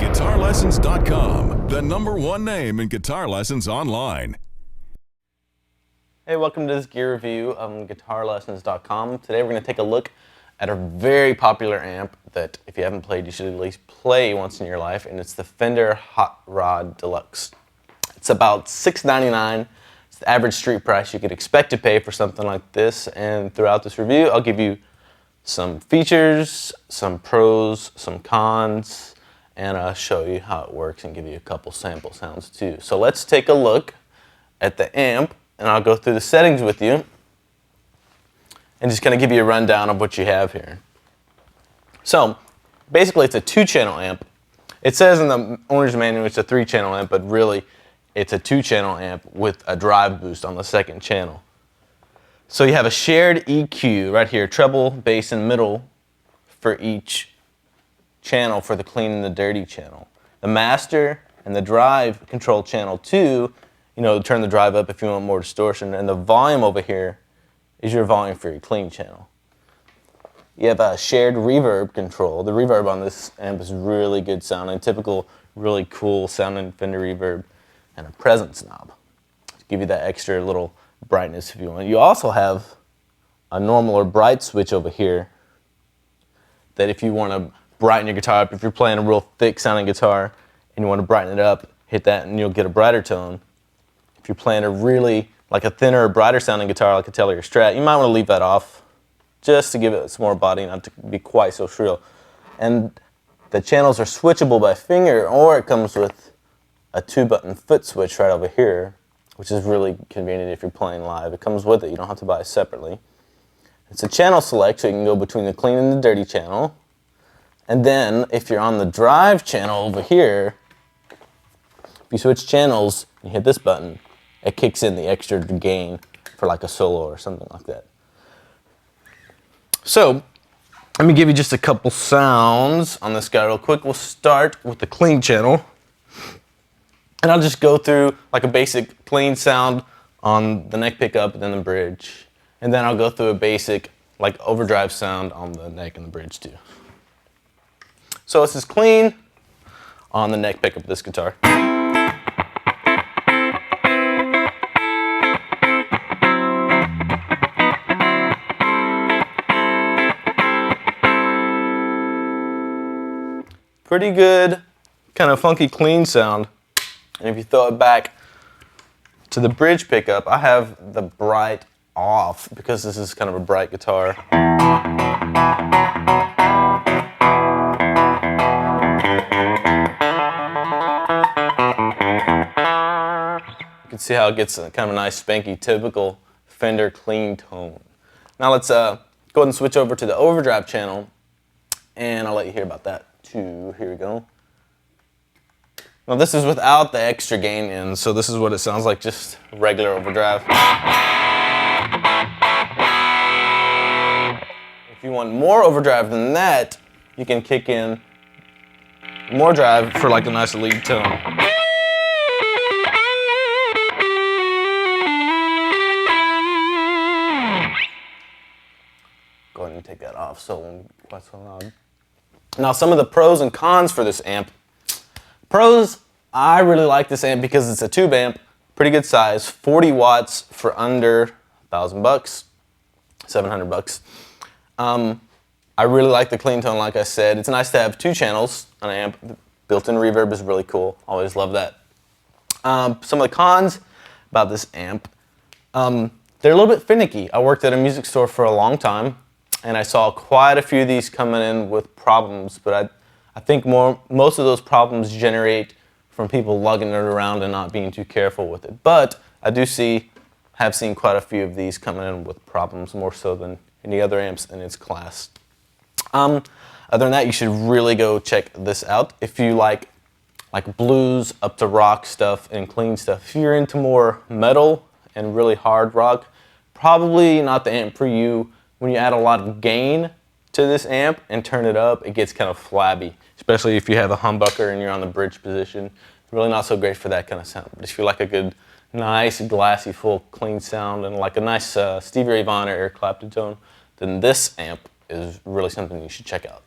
GuitarLessons.com, the #1 name in guitar lessons online. Hey, welcome to this gear review on GuitarLessons.com. Today we're going to take a look at a very popular amp that if you haven't played, you should at least play once in your life, and it's the Fender Hot Rod Deluxe. It's about $6.99. It's the average street price you could expect to pay for something like this, and throughout this review I'll give you some features, some pros, some cons, and I'll show you how it works and give you a couple sample sounds too. So let's take a look at the amp, and I'll go through the settings with you and just kind of give you a rundown of what you have here. So basically it's a 2-channel amp. It says in the owner's manual it's a 3-channel amp, but really it's a 2-channel amp with a drive boost on the 2nd channel. So you have a shared EQ right here, treble, bass, and middle for each channel for the clean and the dirty channel. The master and the drive control channel 2, turn the drive up if you want more distortion, and the volume over here is your volume for your clean channel. You have a shared reverb control. The reverb on this amp is really good sounding, typical, really cool sounding Fender reverb, and a presence knob to give you that extra little brightness if you want. You also have a normal or bright switch over here that if you want to brighten your guitar up, if you're playing a real thick sounding guitar and you want to brighten it up, hit that and you'll get a brighter tone. If you're playing a really, like a thinner or brighter sounding guitar like a Tele or Strat, you might want to leave that off just to give it some more body, not to be quite so shrill. And the channels are switchable by finger, or it comes with a 2-button foot switch right over here, which is really convenient if you're playing live. It comes with it, you don't have to buy it separately. It's a channel select, so you can go between the clean and the dirty channel. And then, if you're on the drive channel over here, if you switch channels and hit this button, it kicks in the extra gain for like a solo or something like that. So, let me give you just a couple sounds on this guy real quick. We'll start with the clean channel. And I'll just go through like a basic clean sound on the neck pickup and then the bridge. And then I'll go through a basic like overdrive sound on the neck and the bridge too. So this is clean on the neck pickup of this guitar. Pretty good, kind of funky clean sound. And if you throw it back to the bridge pickup, I have the bright off because this is kind of a bright guitar. You can see how it gets a kind of a nice spanky typical Fender clean tone. Now let's go ahead and switch over to the overdrive channel, and I'll let you hear about that too. Here we go. Now this is without the extra gain in, so this is what it sounds like, just regular overdrive. If you want more overdrive than that, you can kick in more drive for like a nice lead tone. Go ahead and take that off so it won't be quite so loud. Now some of the pros and cons for this amp. Pros, I really like this amp because it's a tube amp, pretty good size, 40 watts for under $1,000, 700 bucks. I really like the clean tone, like I said. It's nice to have 2 channels on an amp. Built-in reverb is really cool. Always love that. Some of the cons about this amp, they're a little bit finicky. I worked at a music store for a long time, and I saw quite a few of these coming in with problems, but I think most of those problems generate from people lugging it around and not being too careful with it. But I have seen quite a few of these coming in with problems, more so than any other amps in its class. Other than that, you should really go check this out. If you like blues up to rock stuff and clean stuff, if you're into more metal and really hard rock, probably not the amp for you. When you add a lot of gain to this amp and turn it up, it gets kind of flabby, especially if you have a humbucker and you're on the bridge position. Really not so great for that kind of sound. But if you like a good, nice, glassy, full, clean sound and like a nice Stevie Ray Vaughan or Eric Clapton tone, then this amp is really something you should check out.